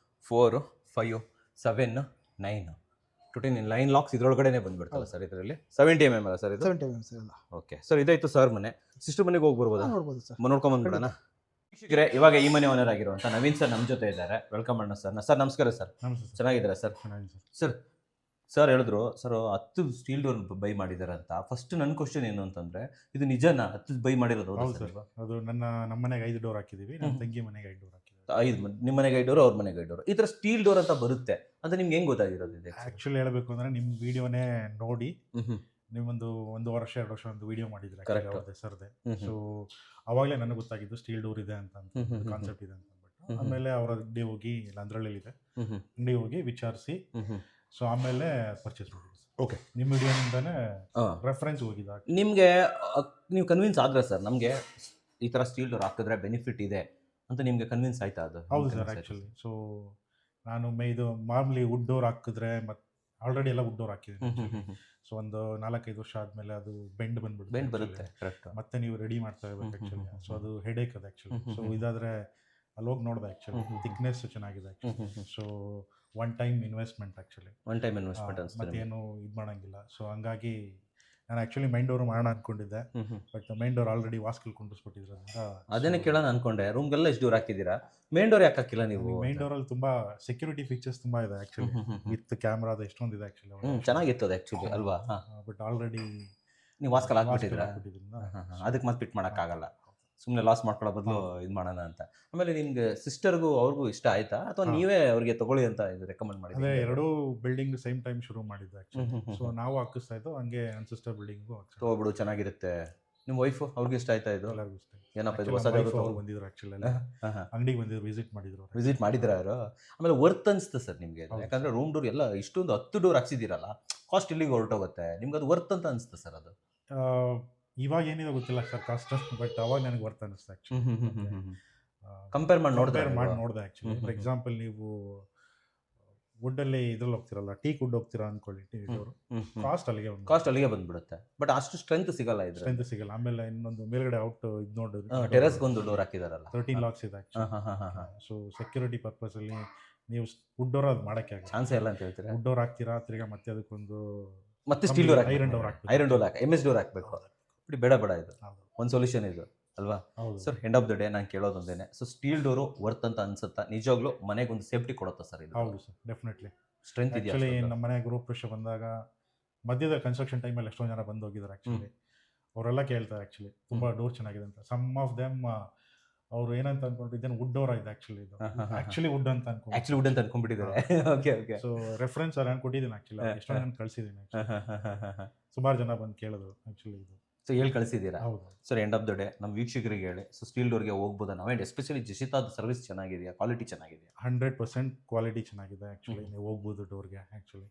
4 5 7 9 ಟೋಟಲ್ 9 ಲಾಕ್ಸ್ ಇದ್ರೊಳಗಡೆನೆ ಬಂದ್ಬಿಡ್ತಲ್ಲ ಸರ್ ಇದರಲ್ಲಿ? 70 mm ಅಲ್ಲ ಸರ್ ಇದು? 70 mm ಸರ್ ಎಲ್ಲ. ಓಕೆ ಸರ್, ಇದಾಯ್ತು ಸರ್ ಮನೆ. ಸಿಸ್ಟರ್ ಮನೆಗೆ ಹೋಗಿ ಬರ್ಬೋದಾ? ನೋಡ್ಬೋದು ಸರ್. ನೋಡ್ಕೊಂಡ್ ಬಂದ್ಬಿಡೋಣ. ವೀಕ್ಷಕರೇ, ಇವಾಗ ಈ ಮನೆ ಓನರ್ ಆಗಿರುವಂತ ನವೀನ್ ಸರ್ ನಮ್ಮ ಜೊತೆ ಇದ್ದಾರೆ. ವೆಲ್ಕಮ್ ಮಾಡೋಣ ಸರ್. ಸರ್ ನಮಸ್ಕಾರ ಸರ್. ನಮಸ್ತೆ ಸರ್. ಚೆನ್ನಾಗಿದ್ದೀರಾ ಸರ್? ಚೆನ್ನಾಗಿದೆ ಸರ್. ಸರ್ ಸರ್ ಹೇಳಿದ್ರು ಸರ್ 10 ಸ್ಟೀಲ್ ಡೋರ್ ಬೈ ಮಾಡಿದ್ದಾರೆ ಅಂತ. ಫಸ್ಟ್ ನನ್ನ ಕ್ವಶನ್ ಏನು ಅಂತಂದ್ರೆ, ಇದು ನಿಜನಾ 10 ಬೈ ಮಾಡಿರೋದು? ಹೌದು ಸರ್. ಅದು ನಮ್ಮ ಮನೆಗೆ 5 ಡೋರ್ ಹಾಕಿದೀವಿ, ನಮ್ಮ ತಂಗಿ ಮನೆಗೆ 5 ಡೋರ್ ಹಾಕಿದ್ದೀವಿ. 5 ನಿಮ್ಮ ಮನೆಗೆ 5 ಡೋರ್, ಅವ್ರ ಮನೆಗೆ 5 ಡೋರ್. ಈ ತರ ಸ್ಟೀಲ್ ಡೋರ್ ಅಂತ ಬರುತ್ತೆ ಅಂತ ನಿಮ್ಗೆ ಹೆಂಗ್ ಗೊತ್ತಾಗಿರೋದು? ಇದೆ ಆಕ್ಚುಲಿ ಹೇಳಬೇಕು ಅಂದ್ರೆ ನಿಮ್ಮ ವಿಡಿಯೋನೇ ನೋಡಿ ನೀವೊಂದು 1 ವರ್ಷ 2 ವರ್ಷ ಒಂದು ವಿಡಿಯೋ ಮಾಡಿದ್ರೆ Correct. ಸರ್ದೆ. ಸೊ ಅವಾಗಲೇ ನನಗೆ ಗೊತ್ತಾಗಿದ್ದು ಸ್ಟೀಲ್ ಡೋರ್ ಇದೆ ಅಂತ ಕಾನ್ಸೆಪ್ಟ್ ಇದೆ ಅಂತ ಅಂದ್ಬಿಟ್ಟು. ಆಮೇಲೆ ಅವರ ಅಂಗಡಿ ಹೋಗಿ, ಇಲ್ಲ ಅಂದ್ರಲ್ಲಿ ಇದೆ ಅಂಗಡಿ ಹೋಗಿ ವಿಚಾರಿಸಿ, ಸೊ ಆಮೇಲೆ ಪರ್ಚೇಸ್ ಮಾಡಿದ್ವಿ. ಓಕೆ. ನಿಮ್ಮ ವಿಡಿಯೋನಿಂದಾನೇ ರೆಫರೆನ್ಸ್ ಹೋಗಿದ್ದ. ನಿಮಗೆ ನೀವು ಕನ್ವಿನ್ಸ್ ಆದ್ರೆ ಸರ್, ನಮಗೆ ಈ ತರ ಸ್ಟೀಲ್ ಡೋರ್ ಹಾಕಿದ್ರೆ ಬೆನಿಫಿಟ್ ಇದೆ ಅಂತ ನಿಮ್ಗೆ ಕನ್ವಿನ್ಸ್ ಆಯ್ತಾ ಅದು? ಹೌದು ಸರ್. ಆ್ಯಕ್ಚುಲಿ ಸೊ ನಾನು ಇದು ಮಾಮೂಲಿ ವುಡ್ ಡೋರ್ ಹಾಕಿದ್ರೆ, ಮತ್ತು ಆಲ್ರೆಡಿ ಎಲ್ಲ ವುಡ್ ಡೋರ್ ಹಾಕಿದ್ದೀನಿ. ಸೊ ಒಂದು 4-5 ವರ್ಷ ಆದಮೇಲೆ ಅದು ಬೆಂಡ್ ಬರುತ್ತೆ. ಕರೆಕ್ಟ್. ಮತ್ತೆ ನೀವು ರೆಡಿ ಮಾಡ್ತಾ ಇರ್ಬೇಕು ಆ್ಯಕ್ಚುಲಿ. ಸೊ ಅದು ಹೆಡೇಕ್ ಅದು ಆ್ಯಕ್ಚುಲಿ. ಸೊ ಇದಾದರೆ ಅಲ್ಲಿ ಹೋಗಿ ನೋಡಿದೆ ಆ್ಯಕ್ಚುಲಿ, ಥಿಕ್ನೆಸ್ ಚೆನ್ನಾಗಿದೆ actually. So one time investment actually. ಮತ್ತೇನು ಇದು ಮಾಡೋಂಗಿಲ್ಲ. ಸೊ ಹಂಗಾಗಿ ನಾನು ಆ್ಯಕ್ಚುಲಿ ಮೈನ್ ಡೋರ್ ಮಾಡೋಣ ಅಂದ್ಕೊಂಡಿದ್ದೆ, ಬಟ್ ಮೈನ್ ಡೋರ್ ಆಲ್ರೆಡಿ ವಾಸ್ಕಲ್ ಕುಂಡಿಸ್ಬಿಟ್ಟಿದ್ರಿಂದ ಅದನ್ನೇ ಕೇಳೋಣ ಅನ್ಕೊಂಡೆ. ರೂಮ್ಗೆಲ್ಲ ಎಷ್ಟು ಡೋರ್ ಹಾಕಿದ್ದೀರಾ? ಮೇನ್ ಡೋರ್ ಯಾಕೆ ಹಾಕಿಲ್ಲ ನೀವು? ಮೈನ್ ಡೋರಲ್ಲಿ ತುಂಬ ಸೆಕ್ಯೂರಿಟಿ ಫೀಚರ್ಸ್ ತುಂಬ ಇದೆ ಆ್ಯಕ್ಚುಲಿ. ವಿತ್ ಕ್ಯಾಮ್ರಾದ ಎಷ್ಟೊಂದಿದೆ ಆ್ಯಕ್ಚುಲಿ. ಚೆನ್ನಾಗಿತ್ತು ಅದು ಆ್ಯಕ್ಚುಲಿ ಅಲ್ವಾ? ಬಟ್ ಆಲ್ರೆಡಿ ನೀವು ವಾಸ್ಕಲ್ ಹಾಕ್ಬಿಟ್ಟಿದ್ದೀರಾ, ಅದಕ್ಕೆ ಮತ್ತೆ ಫಿಟ್ ಮಾಡೋಕ್ಕಾಗಲ್ಲ. ಸುಮ್ಮನೆ ಲಾಸ್ ಮಾಡ್ಕೊಳ್ಳೋ ಬದಲು ಇದು ಮಾಡೋಣ ಅಂತ. ಆಮೇಲೆ ನಿಮ್ಗೆ ಸಿಸ್ಟರ್ಗೂ ಅವ್ರಿಗೂ ಇಷ್ಟ ಆಯ್ತಾ, ಅಥವಾ ನೀವೇ ಅವ್ರಿಗೆ ತಗೊಳ್ಳಿ ಅಂತ ಇದು ರೆಕಮೆಂಡ್ ಮಾಡಿದ್ರಿ? ಅದೇ ಎರಡೂ ಬಿಲ್ಡಿಂಗ್ ಸೇಮ್ ಟೈಮ್ ಶುರು ಮಾಡಿದ್ದೆ ಆ್ಯಕ್ಚುಲಿ. ಸೊ ನಾವು ಹಾಕಿಸ್ತಾ ಇದ್ದು, ಹಂಗೆ ನನ್ನ ಸಿಸ್ಟರ್ ಬಿಲ್ಡಿಂಗು ತಗೋಬಿಡು, ಚೆನ್ನಾಗಿರುತ್ತೆ. ನಿಮ್ಮ ವೈಫು ಅವ್ರಿಗೆ ಇಷ್ಟ ಆಯ್ತಾ ಇದು? ಎಲ್ಲರಿಗೂ ಇಷ್ಟ. ಏನಪ್ಪ ಇದು ಹೊಸ ಬಂದಿದ್ರು ಆ್ಯಕ್ಚುಲಿ, ಅಂಗಡಿಗೆ ಬಂದಿದ್ರು, ವಿಸಿಟ್ ಮಾಡಿದ್ರು ಅವರು. ಆಮೇಲೆ ವರ್ತ್ ಅನ್ಸುತ್ತೆ ಸರ್ ನಿಮಗೆ? ಯಾಕಂದ್ರೆ ರೂಮ್ ಡೋರ್ ಎಲ್ಲ ಇಷ್ಟೊಂದು 10 ಡೋರ್ ಹಾಕ್ಸಿದ್ದೀರಲ್ಲ, ಕಾಸ್ಟ್ ಇಲ್ಲಿಗೆ ಹೊರಟೋಗುತ್ತೆ. ನಿಮ್ಗೆ ಅದು ವರ್ತ್ ಅಂತ ಅನ್ಸುತ್ತೆ ಸರ್ ಅದು? ಇವಾಗ ಏನಿದೆ ಗೊತ್ತಿಲ್ಲ ಸರ್ ಕಾಸ್ಟ್, ಬಟ್ ಅವಾಗ ನನಗೆ ವರ್ತ್ ಅನಿಸ್ತು ಆ್ಯಕ್ಚುಲಿ. ಕಂಪೇರ್ ಮಾಡಿ ನೋಡಿದೆ ಆ್ಯಕ್ಚುಲಿ. ಫಾರ್ ಎಕ್ಸಾಂಪಲ್ ನೀವು ವುಡ್ಡಲ್ಲಿ ಇದ್ರಲ್ಲಿ ಹೋಗ್ತಿರಲ್ಲ, ಟೀಕ್ ವುಡ್ ಹೋಗ್ತೀರಾ ಅನ್ಕೊಳ್ಳಿ, ಟೀ ಡೋರು ಕಾಸ್ಟ್ ಅಲ್ಲಿಗೆ ಬಂದ್ಬಿಡುತ್ತೆ. ಬಟ್ ಅಷ್ಟು ಸ್ಟ್ರೆಂತ್ ಸಿಗಲ್ಲ, ಇದ್ರೆ ಸ್ಟ್ರೆಂತ್ ಸಿಗಲ್ಲ. ಆಮೇಲೆ ಇನ್ನೊಂದು ಮೇಲ್ಗಡೆ ಔಟ್ ಇದು ನೋಡಿ, ಟೆರಸ್ಗೊಂದು ಡೋರ್ ಹಾಕಿದಾರಲ್ಲ, 13 ಲಾಕ್ಸ್ ಇದೆ ಆ್ಯಕ್ಚುಲಿ. ಸೊ ಸೆಕ್ಯೂರಿಟಿ ಪರ್ಪಸಲ್ಲಿ ನೀವು ವುಡ್ ಡೋರ್ ಅದು ಮಾಡೋಕ್ಕೆ ಚಾನ್ಸೇ ಇಲ್ಲ ಅಂತ ಹೇಳ್ತೀರಾ? ವುಡ್ ಡೋರ್ ಹಾಕ್ತೀರಾ, ತಿರ್ಗಾ ಮತ್ತೆ ಅದಕ್ಕೊಂದು ಮತ್ತೆ steel door, iron door MS door ಹಾಕಬೇಕು. ಬೇಡ ಇದು ಒಂದು ಸೊಲ್ಯೂಷನ್ ಇದು ಅಲ್ವಾ sir? End of the day ನಾನು ಕೇಳೋದೊಂದೇನೆ, ಸೊ ಸ್ಟೀಲ್ ಡೋರು ವರ್ತ್ ಅಂತ ಅನ್ಸುತ್ತಾ? ನಿಜವಾಗ್ಲೂ ಮನೆಗೆ ಒಂದು ಸೇಫ್ಟಿ ಕೊಡುತ್ತಾ ಸರ್ ಇದು? ಹೌದು ಸರ್, ಡೆಫಿನೆಟ್ಲಿ ಸ್ಟ್ರೆಂತ್ ಇದೆಯಾ? ಆ್ಯಕ್ಚುಲಿ ನಮ್ಮ ಮನೆ ಗೃಹಪ್ರವೇಶ ಬಂದಾಗ ಮಧ್ಯದ ಕನ್ಸ್ಟ್ರಕ್ಷನ್ ಟೈಮಲ್ಲಿ ಎಷ್ಟೊಂದು ಜನ ಬಂದು ಹೋಗಿದ್ದಾರೆ ಆ್ಯಕ್ಚುಲಿ. ಅವರೆಲ್ಲ ಕೇಳ್ತಾರೆ ಆ್ಯಕ್ಚುಲಿ ತುಂಬ ಡೋರ್ ಚೆನ್ನಾಗಿದೆ ಅಂತ. ಸಮ್ ಆಫ್ ದೆಮ್ ಅವ್ರು ಏನಂತ ಅನ್ಕೊಂಡಿದ್ದೇನೆ, ವುಡ್ ಡೋರ್ ಆಗಿದೆ ಆ್ಯಕ್ಚುಲಿ. ಇದು ಆ್ಯಕ್ಚುಲಿ ವುಡ್ ಅಂತ ಅನ್ಕೊಂಡ್ಬಿಟ್ಟಿದ್ದಾರೆ. Okay okay. ಸೊ ರೆಫರೆನ್ಸ್ ನಾನು ಕೊಟ್ಟಿದ್ದೀನಿ ಆ್ಯಕ್ಚುಲಿ, ಎಷ್ಟೊಂದು ಜನ ಕಳಿಸಿದ್ದೀನಿ. ಸುಮಾರು ಜನ ಬಂದು ಕೇಳಿದ್ರು ಆ್ಯಕ್ಚುಲಿ ಇದು. ಸೊ ಹೇಳಿ ಕಳಿಸಿದ್ದೀರಾ? ಹೌದು sir. End of the day ನಮ್ಮ ವೀಕ್ಷಕರಿಗೆ ಹೇಳಿ, ಸೊ ಸ್ಟೀಲ್ ಡೋರ್ಗೆ ಹೋಗ್ಬೋದಾ ನಾವು? ಆ್ಯಂಡ್ ಎಸ್ಪೆಷಲಿ ಜಸಿತಾದ ಸರ್ವಿಸ್ ಚೆನ್ನಾಗಿದೆಯಾ, ಕ್ವಾಲಿಟಿ ಚೆನ್ನಾಗಿದೆಯಾ? 100% ಕ್ವಾಲಿಟಿ ಚೆನ್ನಾಗಿದೆ ಆ್ಯಕ್ಚುಲಿ. ನೀವು ಹೋಗ್ಬೋದು ಡೋರ್ಗೆ ಆ್ಯಕ್ಚುಲಿ.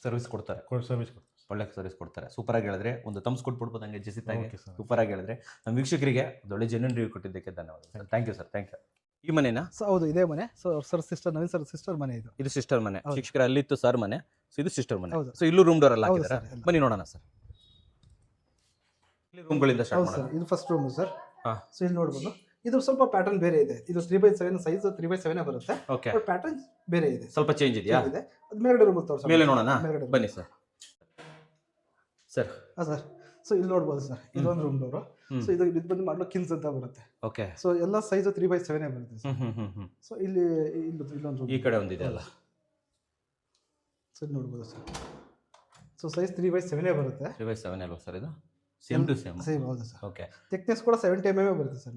ಸರ್ವಿಸ್ ಕೊಡ್ತಾರೆ, ಒಳ್ಳೆ ಸರ್ವಿಸ್ ಕೊಡ್ತಾರೆ. ಸೂಪರ್ ಆಗಿ ಹೇಳಿದ್ರೆ ಒಂದು ತಮ್ಸ್ ಕೊಟ್ಬಿಡ್ಬೋದು ಹಂಗೆ ಜಸಿತಾಗೆ. ಸೂಪರ್ ಆಗಿ ಹೇಳಿದ್ರೆ ನಮ್ಮ ವೀಕ್ಷಕರಿಗೆ ಒಳ್ಳೆ ಜೆನ್ಯೂನ್ ರಿವ್ಯೂ ಕೊಟ್ಟಿದ್ದಕ್ಕೆ ಧನ್ಯವಾದ. Thank you sir, thank you. ಈ ಮನೆನಾ? ಹೌದು, ಇದೇ ಮನೆ. So sir sister, Naveen sir sister ಮನೆ ಇದು. ಇದು ಸಿಸ್ಟರ್ ಮನೆ. ಶಿಕ್ಷಕರ ಅಲ್ಲಿತ್ತು ಸರ್ ಮನೆ. ಸೊ ಇದು ಸಿಸ್ಟರ್ ಮನೆ. ಹೌದು. ಸೊ ಇಲ್ಲೂ ರೂಮ್ ಡೋರ್ ಎಲ್ಲ ಹೌದು ಹಾಕಿದಾರಾ? ಸರ್, ಎಲ್ಲ. ಬನ್ನಿ ನೋಡೋಣ ಸರ್. ಇಲ್ಲಿ ರೂಮ್ಗಳಿಂದ ಸ್ಟಾರ್ಟ್ ಹೌದು ಸರ್, ಮಾಡೋಣ. ಇದು ಫಸ್ಟ್ ರೂಮ್ ಸರ್. ಹಾ. ಸೊ ಇಲ್ಲಿ ನೋಡ್ಬೋದು, ಇದು ಸ್ವಲ್ಪ ಪ್ಯಾಟರ್ನ್ ಬೇರೆ ಇದೆ. ಇದು 3x7 ಸೈಜ್ 3x7 ಬರುತ್ತೆ, ಓಕೆ, ಬಟ್ ಪ್ಯಾಟರ್ನ್ ಬೇರೆ ಇದೆ. ಸ್ವಲ್ಪ ಚೇಂಜ್ ಇದೆಯಾ? ಇದೆ. ಅದು ಮೇಲ್ಗಡೆ ರೂಮ್ ತೋರಿಸೋಣ. ಮೇಲೆ ನೋಡೋಣ, ಮೇಲ್ಗಡೆ ಬನ್ನಿ ಸರ್. ಸರ್ ಹಾಂ ಸರ್, ಸೊ ಇಲ್ಲಿ ನೋಡ್ಬೋದು ಸರ್, ಇದೊಂದು ರೂಮ್ ಡೋರು. ಸೊ ಇದು ಬಂದು ಮಾಡಲು ಕಿನ್ಸ್ ಅಂತ ಬರುತ್ತೆ. ಓಕೆ. ಸೊ ಎಲ್ಲ ಸೈಜ್ 3x7 ಬರುತ್ತೆ ಸರ್. ಸೊ ಇಲ್ಲಿ ಇಲ್ಲೊಂದು ರೂಮ್ ಈ ಕಡೆ ಒಂದಿದೆ ಅಲ್ಲ. ಸೊ ಇದು ನೋಡ್ಬೋದು ಸರ್. ಸೊ ಸೈಜ್ 3x7 ಬರುತ್ತೆ. 3x7 ಅಲ್ವಾ ಸರ್ ಇದು? Same to same. ಸೇಮ್, ಹೌದು ಸರ್. ಓಕೆ. ಥಿಕ್ನೆಸ್ ಕೂಡ 70 mm ಬರುತ್ತೆ ಸರ್.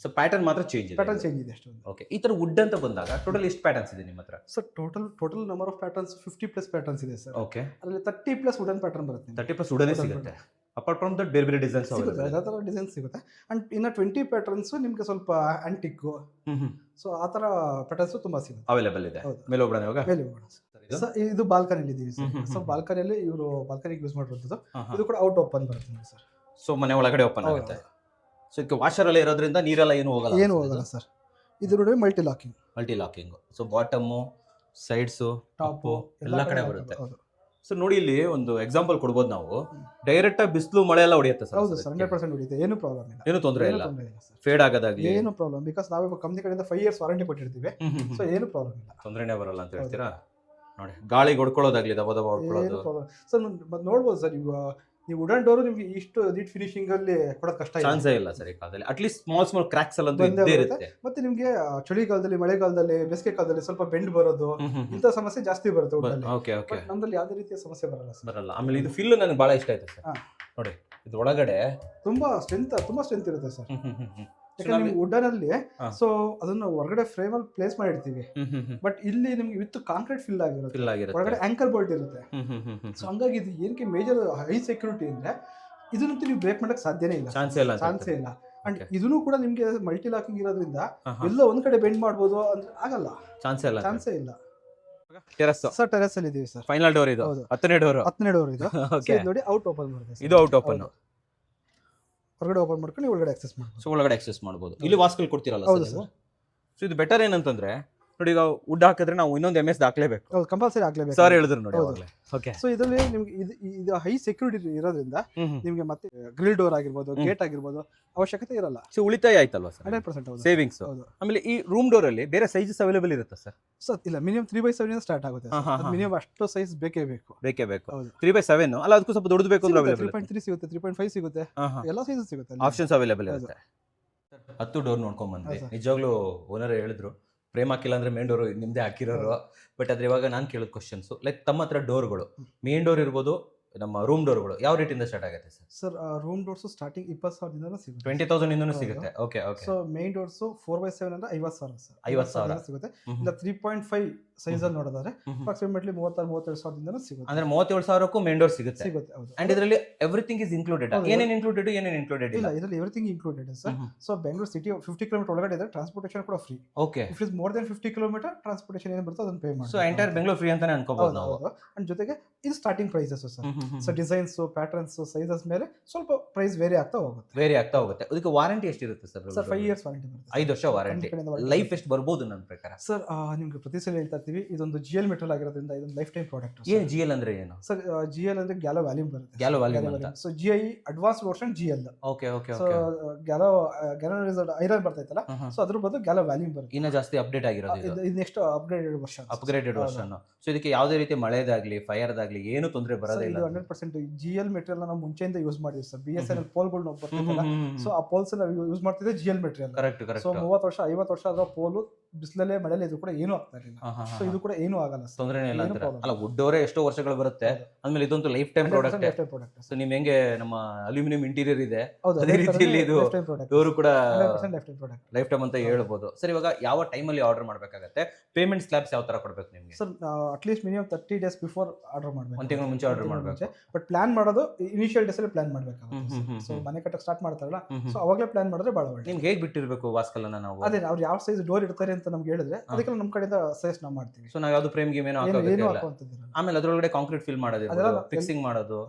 ಸೊ ಪ್ಯಾಟರ್ನ್ ಮಾತ್ರ ಚೇಂಜ್ ಇದೆ. ಪ್ಯಾಟರ್ನ್ ಚೇಂಜ್ ಇದೆ ಅಷ್ಟೊಂದು. ಓಕೆ. ಈ ತರ ವುಡ್ ಅಂತ ಬಂದಾಗ ಟೋಟಲ್ ಎಷ್ಟು ಪ್ಯಾಟರ್ನ್ಸ್ ಇದೆ ನಿಮ್ಮ ಹತ್ರ? Sir total number of patterns 50+ patterns ಇದೆ ಸರ್. ಓಕೆ. ಅದರಲ್ಲಿ 30+ ವುಡನ್ ಪ್ಯಾಟರ್ನ್ ಬರುತ್ತೆ. 30+ ವುಡನೇ ಸಿಗುತ್ತೆ. ಅಪಾರ್ಟ್ ಫ್ರಮ್ ದಟ್ ಬೇರೆ ಬೇರೆ ಡಿಸೈನ್ಸ್ ಸಿಗುತ್ತೆ, ಎಲ್ಲ ಥರ ಡಿಸೈನ್ಸ್ ಸಿಗುತ್ತೆ. ಅಂಡ್ ಇನ್ನು 20 ಪ್ಯಾಟರ್ನ್ಸ್ ನಿಮಗೆ ಸ್ವಲ್ಪ ಆಂಟಿಕ್ಕು, ಸೊ ಆ ಥರ ಪ್ಯಾಟರ್ನ್ಸ್ ತುಂಬಾ ಸಿಗುತ್ತೆ, ಅವೈಲೇಬಲ್ ಇದೆ. ಹೌದು. ಮೇಲೆ ಹೋಗೋಣ ಇವಾಗ. ಮೇಲೆ ಹೋಗೋಣ ಸರ್. ಇದು ಬಾಲ್ಕನಿಲಿ ಇದೀವಿ ಸರ್. ಸೊ ಬಾಲ್ಕನಿಯಲ್ಲಿ ಇವರು ಬಾಲ್ಕನಿಗೆ ಯೂಸ್ ಮಾಡಿರೋದು. ಇದು ಕೂಡ ಔಟ್ ಓಪನ್ ಬರುತ್ತೆ ನೋಡಿ ಸರ್. ಸೊ ಮನೆ ಒಳಗಡೆ ಓಪನ್ ಆಗುತ್ತೆ. ಸೊ ಇದಕ್ಕೆ ವಾಷರ್ ಎಲ್ಲ ಇರೋದ್ರಿಂದ ನೀರೆಲ್ಲ ಏನು ಹೋಗಲ್ಲ? ಏನು ಹೋಗಲ್ಲ ಸರ್. ಇದು ನೋಡಿ multi locking. Multi locking. So bottom, sides, top ಎಲ್ಲ ಕಡೆ ಬರುತ್ತೆ. ಹೌದು. ಸೊ ನೋಡಿ ಇಲ್ಲಿ ಒಂದು ಎಕ್ಸಾಂಪಲ್ ಕೊಡ್ಬೋದು ನಾವು. ಡೈರೆಕ್ಟ್ ಆಗಿ ಬಿಸಿಲು ಮಳೆ ಎಲ್ಲ ಹೊಡೆಯುತ್ತೆ ಸರ್. ಹೌದು ಸರ್, 100% ಹೊಡಿಯುತ್ತೆ, ಏನು ಪ್ರಾಬ್ಲಮ್ ಇಲ್ಲ. ಏನು ತೊಂದರೆ ಇಲ್ಲ. ಸರ್ ಫೇಡ್ ಆಗೋದಾಗ್ಲಿ ಏನು ಪ್ರಾಬ್ಲಮ್, ಬಿಕಾಸ್ ನಾವೇ ಕಂಪ್ನಿ ಕಡೆಯಿಂದ 5 years ವಾರಂಟಿ ಕೊಟ್ಟಿರ್ತೀವಿ. ಸೊ ಏನು ಪ್ರಾಬ್ಲಮ್ ಇಲ್ಲ, ತೊಂದರೆನೇ ಬರಲ್ಲ ಅಂತ ಹೇಳ್ತೀರಾ? ನೋಡಿ ಗಾಳಿಗೆ ಹೊಡ್ಕೊಳ್ಳೋದಾಗ್ಲಿ, ದಬ ದಬ ಹೊಡ್ಕೊಳ್ಳೋದು. ಏನು ಪ್ರಾಬ್ಲಮ್ ಸರ್. ನೋಡ್ಬೋದು ಸರ್, ಈಗ ನೀವು ವುಡನ್ ಡೋರು ನಿಮಗೆ ಇಷ್ಟು ನೀಟ್ ಫಿನಿಶಿಂಗ್ ಅಲ್ಲಿ ಕೊಡೋದು ಕಷ್ಟ ಇಲ್ಲ. ಚಾನ್ಸೇ ಇಲ್ಲ ಸರ್ ಈ ಕಾಲದಲ್ಲಿ. ಅಟ್ಲೀಸ್ಟ್ ಸ್ಮಾಲ್ ಕ್ರಾಕ್ಸ್ ಎಲ್ಲ ಇದ್ದೇ ಇರುತ್ತೆ. ಮತ್ತೆ ನಿಮಗೆ ಚಳಿಗಾಲದಲ್ಲಿ, ಮಳೆಗಾಲದಲ್ಲಿ, ಬೇಸಿಗೆ ಕಾಲದಲ್ಲಿ ಸ್ವಲ್ಪ ಬೆಂಡ್ ಬರೋದು, ಇಂಥ ಸಮಸ್ಯೆ ಜಾಸ್ತಿ ಬರುತ್ತೆ ವುಡಲ್ಲಿ. Okay okay. ನಮ್ಮಲ್ಲಿ ಯಾವುದೇ ರೀತಿಯ ಸಮಸ್ಯೆ ಬರಲ್ಲ ಸರ್. ಬರಲ್ಲ. ಆಮೇಲೆ ಇದು ಫಿಲ್ ನನಗೆ ಬಹಳ ಇಷ್ಟ ಆಯ್ತು ಸರ್. ನೋಡಿ ಇದು ಒಳಗಡೆ ತುಂಬಾ ಸ್ಟ್ರೆಂತ್ ಇರುತ್ತೆ ಸರ್. ಯಾಕಂದ್ರೆ ನಿಮ್ಗೆ ವುಡನ್ ಅಲ್ಲಿ ಸೊ ಅದನ್ನ ಹೊರಗಡೆ ಫ್ರೇಮ್ ಅಲ್ಲಿ ಪ್ಲೇಸ್ ಮಾಡಿರ್ತೀವಿ, ಬಟ್ ಇಲ್ಲಿ ನಿಮ್ಗೆ ವಿತ್ ಕಾಂಕ್ರೀಟ್ ಫಿಲ್ ಆಗಿರುತ್ತೆ, ಹೊರಗಡೆ ಆಂಕರ್ ಬೋಲ್ಟ್ ಇರುತ್ತೆ. ಸೊ ಹಂಗಾಗಿ ಇದು ಏನಕ್ಕೆ ಮೇಜರ್ ಹೈ ಸೆಕ್ಯೂರಿಟಿ ಅಂದ್ರೆ ಇದನ್ನಂತೂ ನೀವು ಬ್ರೇಕ್ ಮಾಡಕ್ ಸಾಧ್ಯನೇ ಇಲ್ಲ, ಚಾನ್ಸೇ ಇಲ್ಲ. ಅಂಡ್ ಇದನ್ನು ಕೂಡ ನಿಮ್ಗೆ ಮಲ್ಟಿ ಲಾಕಿಂಗ್ ಇರೋದ್ರಿಂದ ಎಲ್ಲ ಒಂದ್ ಕಡೆ ಬೆಂಡ್ ಮಾಡ್ಬೋದು ಅಂದ್ರೆ ಆಗಲ್ಲ, ಚಾನ್ಸೇ ಇಲ್ಲ. ಟೆರಸ್ ಸರ್, ಟೆರಸ್ ಅಲ್ಲಿ ಇದೀವಿ ಸರ್. ಫೈನಲ್ ಡೋರ್ ಇದು, 10ನೇ ಡೋರ್ ಇದು. ನೋಡಿ ಔಟ್ ಓಪನ್ ಮಾಡುತ್ತೆ. ಇದು ಔಟ್ ಓಪನ್. ಹೊರಗಡೆ ಓಪನ್ ಮಾಡ್ಕೊಂಡು ಒಳಗಡೆ ಆಕ್ಸೆಸ್ ಮಾಡ್ಬೋದು. ಸೊ ಒಳಗಡೆ ಆಕ್ಸೆಸ್ ಮಾಡ್ಬೋದು. ಇಲ್ಲಿ ವಾಸ್ಕಲ್ ಕೊಡ್ತೀರಲ್ಲ ಸರ್. ಸೊ ಇದು ಬೆಟರ್ ಏನಂತಂದ್ರೆ ನೋಡಿ, ಈಗ ವುಡ್ ಹಾಕಿದ್ರೆ ನಾವು ಇನ್ನೊಂದು MS ಹಾಕ್ಲೇಬೇಕು. ಹೌದು, ಕಂಪಲ್ಸರಿ ಹಾಕ್ಲೇಬೇಕು ಸರ್ ಹೇಳಿದ್ರು ನೋಡಿ ಅವಾಗಲೇ. ಓಕೆ. ಸೊ ಇದರಲ್ಲಿ ನಿಮ್ಗೆ ಇದು ಹೈ ಸೆಕ್ಯೂರಿಟಿ ಇರೋದ್ರಿಂದ ನಿಮ್ಗೆ ಮತ್ತೆ ಗ್ರಿಲ್ ಡೋರ್ ಆಗಿರ್ಬೋದು, ಗೇಟ್ ಆಗಿರ್ಬೋದು ಅವಶ್ಯಕತೆ ಇರಲ್ಲ. ಸೊ ಉಳಿತಾಯ ಆಯ್ತಲ್ವಾ ಸರ್? 100% ಸೇವಿಂಗ್ಸ್. ಆಮೇಲೆ ಈ ರೂಮ್ ಡೋರ್ ಅಲ್ಲಿ ಬೇರೆ ಸೈಜಸ್ ಅವೈಲೇಬಲ್ ಇರುತ್ತೆ ಸರ್? ಸರ್ ಇಲ್ಲ, ಮಿನಿಮಮ್ 3x7 ಸ್ಟಾರ್ಟ್ ಆಗುತ್ತೆ. ಮಿನಿಮಮ್ ಅಷ್ಟು ಸೈಜ್ ಬೇಕೇ ಬೇಕು. 3x7 ಅಲ್ಲ, ಅದಕ್ಕೂ ಸ್ವಲ್ಪ ದೊಡ್ಡದು ಬೇಕು ಅಂದ್ರೆ ಅವೈಲೇಬಲ್. 3.3 ಸಿಗುತ್ತೆ, 3.5 ಸಿಗುತ್ತೆ, ಎಲ್ಲ ಸೈಜಸ್ ಸಿಗುತ್ತೆ, ಆಪ್ಷನ್ಸ್ ಅವೈಲೇಬಲ್ ಇರುತ್ತೆ. 10 ಡೋರ್ ನೋಡ್ಕೊಂಡ್ ಬಂದ್ವಿ. ನಿಜವಾಗ್ಲೂ ಓನರ್ ಹೇಳಿದ್ರು ಫ್ರೇಮ್ ಹಾಕಿಲ್ಲ ಅಂದ್ರೆ ಮೇನ್ ಡೋರ್ ನಿಮ್ದೇ ಹಾಕಿರೋರು. ಬಟ್ ಅದ್ರ ಇವಾಗ ನಾನು ಕೇಳೋದು ಕ್ವಶನ್ಸ್ ಲೈಕ್ ತಮ್ಮ ಹತ್ರ ಡೋರ್ಗಳು, ಮೇನ್ ಡೋರ್ ಇರ್ಬೋದು, ನಮ್ಮ ರೂಮ್ ಡೋರ್ಗಳು ಯಾವ ರೇಟಿಂದ ಸ್ಟಾರ್ಟ್ ಆಗುತ್ತೆ sir? Sir room doors starting 20,000 ಸಿಗುತ್ತೆ, 20,000 ಇಂದನೂ ಸಿಗುತ್ತೆ. Okay okay. So main doors 4x7 ಅಂದ್ರೆ 50,000 ಸರ್, 50,000 ಸಿಗುತ್ತೆ. ಇಲ್ಲ 3.5 ಸೈಜ್ ಅಲ್ಲಿ ನೋಡೋದಾದ್ರೆ ಅಪ್ರಾಕ್ಸಿಮೇಟ್ಲಿ 36,000-37,000 ಸಿಗುತ್ತೆ. ಅಂದ್ರೆ 37,000ಕ್ಕೂ ಮೇನ್ ಡೋರ್ ಸಿಗುತ್ತೆ. ಹೌದು. ಅಂಡ್ ಇದರಲ್ಲಿ ಎವ್ರಿಥಿಂಗ್ ಇಸ್ ಇನ್ಕ್ಲೂಡೆಡ್. ಏನೇನು ಇನ್ಕ್ಲೂಡೆಡ್ ಇಲ್ಲ? ಇದರಲ್ಲಿ everything included sir. So Bengaluru city 50 kilometre ಒಳಗಡೆ ಇದ್ರೆ ಟ್ರಾನ್ಸ್ಪೋರ್ಟೇಷನ್ ಕೂಡ free. Okay. If is more than 50 kilometre transportation ಏನು ಬರುತ್ತೆ ಅದನ್ನ ಪೇ ಮಾಡಿ. ಸೊ ಎಂಟೈರ್ ಬೆಂಗಳೂರು ಫ್ರೀ ಅಂತಾನೆ ಅನ್ಕೋಬಹುದು ನಾವು. ಅಂಡ್ ಜೊತೆಗೆ ಇದು starting prices sir. So designs, patterns, sizes ಮೇಲೆ ಸ್ವಲ್ಪ ಪ್ರೈಸ್ ವೇರಿ ಆಗ್ತಾ ಹೋಗುತ್ತೆ. ಅದಕ್ಕೆ ವಾರಂಟಿ ಎಷ್ಟಿರುತ್ತೆ ಸರ್? 5 years ವಾರಂಟಿ ಬರುತ್ತೆ. 5 ವರ್ಷ ವಾರಂಟಿ. ಲೈಫ್ ಎಷ್ಟು ಬರ್ಬೋದು ನನ್ನ ಪ್ರಕಾರ? ಸರ್ ನಿಮ್ಗೆ ಪ್ರತಿ ಸಲ ಹೇಳ್ತಾ ಇರ್ತೀವಿ, ಇದೊಂದು GL ಮೆಟೀರಿಯಲ್ ಆಗಿರೋದ್ರಿಂದ ಇದೊಂದು ಲೈಫ್ ಟೈಮ್ ಪ್ರಾಡಕ್ಟ್. ಏನು GL ಅಂದ್ರೆ ಏನು ಸರ್? GL ಅಂದ್ರೆ ಗ್ಯಾಲೋ ವ್ಯಾಲ್ಯೂಮ್ ಬರುತ್ತೆ. ಗ್ಯಾಲೋ ವ್ಯಾಲ್ಯೂಮ್ ಅಂತ. So GI advance version GL. Okay okay so ಗ್ಯಾಲೋ ಐರನ್ ಬರ್ತೈತಲ್ಲ, ಸೊ ಅದ್ರ ಬದಲು ಗ್ಯಾಲೋ ವ್ಯಾಲ್ಯೂಮ್ ಬರುತ್ತೆ. ಇನ್ನ ಜಾಸ್ತಿ ಅಪ್ಡೇಟ್ ಆಗಿರೋದು ಇದು ನೆಕ್ಸ್ಟ್ ಅಪ್ಗ್ರೇಡೆಡ್ ವರ್ಷನ್. ಸೊ ಇದಕ್ಕೆ ಯಾವುದೇ ರೀತಿ ಮಳೆದಾಗ್ಲಿ, ಫೈರ್ದಾಗ್ಲಿ ಏನು ತೊಂದರೆ ಬರೋದೇ ಇಲ್ಲ. 100% GL ಮೆಟೀರಿಯಲ್ ನಾವು ಮುಂಚೆಯಿಂದ ಯೂಸ್ ಮಾಡಿದ್ವಿ ಸರ್. BSNL ಪೋಲ್ಗಳು ಬರ್ತಿದ್ದಲ್ಲ, ಸೊ ಆ ಪೋಲ್ಸ್ ಯೂಸ್ ಮಾಡ್ತಿದ್ದೆ GL ಮೆಟೀರಿಯಲ್. ಕರೆಕ್ಟ್. ಸೊ 30 ವರ್ಷ 50 ವರ್ಷ ಅದರ ಪೋಲು ಬಿಸಿಲಲ್ಲೇ ಮಳೆಯಲ್ಲಿ ಇದು ಕೂಡ ಏನೂ ಆಗ್ತಾ ಇರಲಿಲ್ಲ. ಸೊ ಇದು ಕೂಡ ಏನೂ ಆಗಲ್ಲ, ತೊಂದರೆನೇ ಇಲ್ಲ. ಅಲ್ಲ ವುಡ್ ಅವರೇ ಎಷ್ಟೋ ವರ್ಷಗಳು ಬರುತ್ತೆ. ಆಮೇಲೆ ಇದೊಂದು ಲೈಫ್ ಟೈಮ್ ಪ್ರಾಡಕ್ಟ್. ಸೊ ನಿಮ್ ಹೆಂಗೆ ನಮ್ಮ ಅಲ್ಯೂಮಿನಿಯಂ ಇಂಟೀರಿಯರ್ ಇದೆ, ಅದೇ ರೀತಿಯಲ್ಲಿ ಇದು ಡೋರು ಕೂಡ ಲೈಫ್ ಟೈಮ್ ಅಂತ ಹೇಳ್ಬೋದು. ಸರ್ ಇವಾಗ ಯಾವ ಟೈಮಲ್ಲಿ ಆರ್ಡರ್ ಮಾಡಬೇಕಾಗತ್ತೆ? ಪೇಮೆಂಟ್ ಸ್ಲ್ಯಾಬ್ಸ್ ಯಾವ ತರ ಕೊಡ್ಬೇಕು ನಿಮಗೆ? Sir at least minimum 30 days before order ಮಾಡಬೇಕು. 1 ತಿಂಗಳ ಮುಂಚೆ ಆರ್ಡರ್ ಮಾಡಬೇಕು. ಬಟ್ ಪ್ಲಾನ್ ಮಾಡೋದು ಇನಿಷಿಯಲ್ ಡೇಸ್ ಅಲ್ಲಿ ಪ್ಲಾನ್ ಮಾಡಬೇಕಾಗುತ್ತೆ. ಸೊ ಮನೆ ಕಟ್ಟಕ್ಕೆ ಸ್ಟಾರ್ಟ್ ಮಾಡ್ತಾರಲ್ಲ, ಸೊ ಅವಾಗಲೇ ಪ್ಲಾನ್ ಮಾಡಿದ್ರೆ ಬಹಳ ಒಳ್ಳೆ. ನಿಮ್ಗೆ ಹೇಗೆ ಬಿಟ್ಟಿರಬೇಕು ವಾಸ್ಕಲನ್ನ ನಾವು? ಅದೇ ಅವ್ರು ಯಾವ ಸೈಜ್ ಡೋರ್ ಇಡ್ತಾರೆ ಅಂತ ನಮ್ಗೆ ಹೇಳಿದ್ರೆ ಅದಕ್ಕೆ ನಮ್ಮ ಕಡೆಯಿಂದ ಸಜೆಸ್ಟ್ ನಾವು ಮಾಡ್ತೀವಿ. ಸೊ ನಾವು ಯಾವ್ದು ಫ್ರೇಮ್ ಗೇಮ್ ಏನೋ ಹಾಕೋಂತಿದ್ದೀರಾ? ಆಮೇಲೆ ಅದ್ರೊಳಗಡೆ ಕಾಂಕ್ರೀಟ್ ಫಿಲ್ ಮಾಡೋದು, ಅದೆಲ್ಲ ಫಿಕ್ಸಿಂಗ್ ಮಾಡೋದು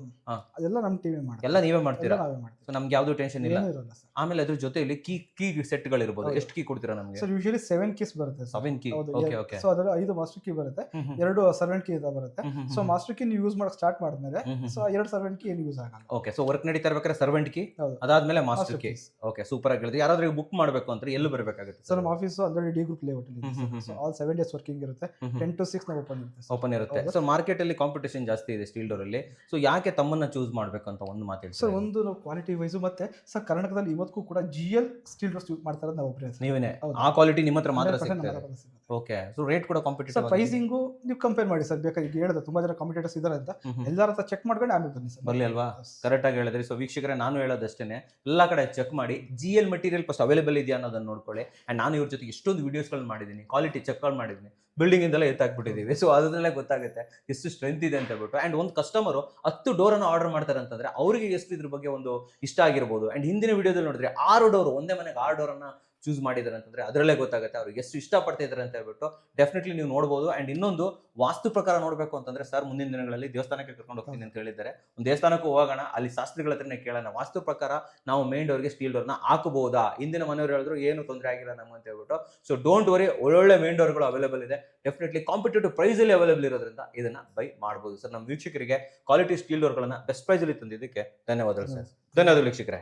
ಅದೆಲ್ಲ ನಮ್ಮ ಟೀಮೇ ಮಾಡ್ತೀವಿ, ಎಲ್ಲ ನೀವೇ ಮಾಡ್ತೀರಾ? ನಾವೇ ಮಾಡ್ತೀವಿ, ಸೊ ನಮ್ಗೆ ಯಾವ್ದು ಟೆನ್ಷನ್ ಇಲ್ಲ. ಏನೂ ಇರಲ್ಲ ಸರ್. ಆಮೇಲೆ ಅದ್ರ ಜೊತೆಲಿ ಕೀ ಸೆಟ್ಗಳಿರ್ಬೋದು, ಎಷ್ಟು ಕೀ ಕೊಡ್ತೀರಾ ನಮಗೆ? ಸರ್ ಯೂಶಲಿ 7 ಕೀಸ್ ಬರುತ್ತೆ ಸರ್. 7 ಕೀ. ಹೌದು. Okay okay. ಸೊ ಅದರಲ್ಲಿ 5 ಮಾಸ್ಟರ್ ಕೀ ಬರುತ್ತೆ, 2 ಸರ್ವೆಂಟ್ ಕೀ ಬರುತ್ತೆ. ಸೊ ಮಾಸ್ಟರ್ ಕೀ ನೀವು ಯೂಸ್ ಮಾಡಕ್ ಸ್ಟಾರ್ಟ್ ಮಾಡಿದ್ಮೇಲೆ ಸೊ 2 ಸರ್ವೆಂಟ್ ಕೀ ಏನು ಯೂಸ್ ಆಗಲ್ಲ. ಓಕೆ. ಸೊ ವರ್ಕ್ ನಡೀತಾ ಇರ್ಬೇಕಾದ್ರೆ ಸರ್ವೆಂಟ್ ಕೀ, ಹೌದು. ಅದಾದ್ಮೇಲೆ master Master key. keys. Okay, super ಆಗಿ ಹೇಳಿದ್ರಿ. ಯಾರಾದ್ರೂ ಬುಕ್ ಮಾಡಬೇಕು ಅಂದ್ರೆ ಎಲ್ಲಿ ಬರಬೇಕಾಗುತ್ತೆ ಸರ್ ನಮ್ಮ office already D group layout ಅಲ್ಲಿ ಇದೆ. ಸೊ ಆಲ್ 7 ಡೇಸ್ ವರ್ಕಿಂಗ್ ಇರುತ್ತೆ, 10 to 6 ನಾವು ಓಪನ್ ಇರುತ್ತೆ. ಓಪನ್ ಇರುತ್ತೆ. ಸೊ ಮಾರ್ಕೆಟ್ ಅಲ್ಲಿ ಕಾಂಪಿಟೇಷನ್ ಜಾಸ್ತಿ ಇದೆ ಸ್ಟೀಲ್ ಡೋರ್ ಅಲ್ಲಿ. ಸೊ ಯಾಕೆ ತಮ್ಮನ್ನ ಚೂಸ್ ಮಾಡ್ಬೇಕು ಅಂತ ಒಂದು ಮಾತು ಹೇಳಿ ಸರ್. ಒಂದು ನಾವು ಕ್ವಾಲಿಟಿ ವೈಸ್ ಮತ್ತೆ ಸರ್ ಕರ್ನಾಟಕದಲ್ಲಿ ಇವತ್ತಿಗೂ ಕೂಡ GL ಸ್ಟೀಲ್ ಡೋರ್ಸ್ ಯೂಸ್ ಮಾಡ್ತಾರೆ ನಾವು ಒಬ್ಬರೇ. ನೀವೇನೆ ಹೌದು. ಆ ಕ್ವಾಲಿಟಿ ನಿಮ್ಮ ಹತ್ರ ಮಾತ್ರ 100% ಸಿಗ್ತದೆ. ನಮ್ಮ ಹತ್ರ ಸಿಗುತ್ತೆ. ಓಕೆ. ಸೊ ರೇಟ್ ಕೂಡ ಸರ್ ಕಾಂಪಿಟೇಟಿವ್ ಪ್ರೈಸಿಂಗು ನೀವು ಕಂಪೇರ್ ಮಾಡಿ ಸರ್. ಬೇಕಾದ್ರೆ ಈಗ ಹೇಳಿದ್ರೆ ತುಂಬಾ ಜನ ಕಾಂಪಿಟೇಟರ್ಸ್ ಇದಾರೆ ಅಂತ ಎಲ್ಲರ ಹತ್ರ ಚೆಕ್ ಮಾಡ್ಕೊಂಡು ಆಮೇಲೆ ಬನ್ನಿ ಸರ್. ಬರ್ಲಿ ಅಲ್ವಾ? ಕರೆಕ್ಟ್ ಆಗಿ ಹೇಳಿದ್ರಿ. ಸೊ ವೀಕ್ಷಕರೇ, ನಾನು ಹೇಳೋದಷ್ಟೇನೆ, ಎಲ್ಲಾ ಕಡೆ ಚೆಕ್ ಮಾಡಿ GL ಮೆಟೀರಿಯಲ್ ಫಸ್ಟ್ ಅವೈಲೇಬಲ್ ಇದೆಯಾ ಅನ್ನೋದನ್ನ ನೋಡ್ಕೊಳ್ಳಿ. ಅಂಡ್ ನಾನು ಇವ್ರ ಜೊತೆಗೆ ಎಷ್ಟೊಂದು ವಿಡಿಯೋಸ್ಗಳು ಮಾಡಿದ್ದೀನಿ, ಕ್ವಾಲಿಟಿ ಚೆಕ್ಗಳು ಮಾಡಿದ್ದೀನಿ, ಬಿಲ್ಡಿಂಗ್ ಇಂದೆಲ್ಲ ಎತ್ತಾಕ್ಬಿಟ್ಟಿದ್ದೀವಿ. ಸೊ ಅದನ್ನೆಲ್ಲ ಗೊತ್ತಾಗುತ್ತೆ ಎಷ್ಟು ಸ್ಟ್ರೆಂತ್ ಇದೆ ಅಂತ ಹೇಳ್ಬಿಟ್ಟು. ಅಂಡ್ ಒಂದು ಕಸ್ಟಮರು 10 ಡೋರನ್ನು ಆರ್ಡರ್ ಮಾಡ್ತಾರೆ ಅಂತಂದ್ರೆ ಅವರಿಗೆ ಎಷ್ಟು ಇದ್ರ ಬಗ್ಗೆ ಒಂದು ಇಷ್ಟ ಆಗಿರ್ಬೋದು. ಅಂಡ್ ಹಿಂದಿನ ವಿಡಿಯೋದಲ್ಲಿ ನೋಡಿದ್ರೆ 6 ಡೋರ್, ಒಂದೇ ಮನೆಗೆ 6 ಡೋರನ್ನ ಚೂಸ್ ಮಾಡಿದ್ದಾರೆ ಅಂತಂದ್ರೆ ಅದರಲ್ಲೇ ಗೊತ್ತಾಗುತ್ತೆ ಅವ್ರಿಗೆ ಎಷ್ಟು ಇಷ್ಟಪಡ್ತಾ ಇದ್ದಾರೆ ಅಂತ ಹೇಳ್ಬಿಟ್ಟು. ಡೆಫಿನೆಟ್ಲಿ ನೀವು ನೋಡ್ಬೋದು. ಅಂಡ್ ಇನ್ನೊಂದು ವಾಸ್ತು ಪ್ರಕಾರ ನೋಡಬೇಕು ಅಂತಂದ್ರೆ ಸರ್ ಮುಂದಿನ ದಿನಗಳಲ್ಲಿ ದೇವಸ್ಥಾನಕ್ಕೆ ಕರ್ಕೊಂಡು ಹೋಗ್ತೀನಿ ಅಂತ ಹೇಳಿದ್ದಾರೆ. ಒಂದು ದೇವಸ್ಥಾನಕ್ಕೂ ಹೋಗೋಣ, ಅಲ್ಲಿ ಶಾಸ್ತ್ರಿಗಳ ಹತ್ರನೇ ಕೇಳೋಣ, ವಾಸ್ತು ಪ್ರಕಾರ ನಾವು ಮೇನ್ ಡೋರ್ಗೆ ಸ್ಟೀಲ್ ಡೋರ್ನ ಹಾಕಬಹುದಾ? ಹಿಂದಿನ ಮನೆಯವರು ಹೇಳಿದ್ರು ಏನು ತೊಂದರೆ ಆಗಿಲ್ಲ ನಮ್ಗೆ ಅಂತ ಹೇಳ್ಬಿಟ್ಟು. ಸೊ ಡೋಂಟ್ ವರಿ, ಒಳ್ಳೊಳ್ಳೆ ಮೇನ್ ಡೋರ್ಗಳು ಅವೈಲೇಬಲ್ ಇದೆ. ಡೆಫಿನೆಟ್ಲಿ ಕಾಂಪಿಟೇಟಿವ್ ಪ್ರೈಸ್ ಅಲ್ಲಿ ಅವೈಲೇಬಲ್ ಇರೋದ್ರಿಂದ ಇದನ್ನ ಬೈ ಮಾಡಬಹುದು ಸರ್. ನಮ್ಮ ವೀಕ್ಷಕರಿಗೆ ಕ್ವಾಲಿಟಿ ಸ್ಟೀಲ್ ಡೋರ್ಗಳನ್ನ ಬೆಸ್ಟ್ ಪ್ರೈಸ್ ಅಲ್ಲಿ ತಂದಿದ್ದಕ್ಕೆ ಧನ್ಯವಾದಗಳು ಸರ್. ಧನ್ಯವಾದಗಳು ವೀಕ್ಷಕರೇ.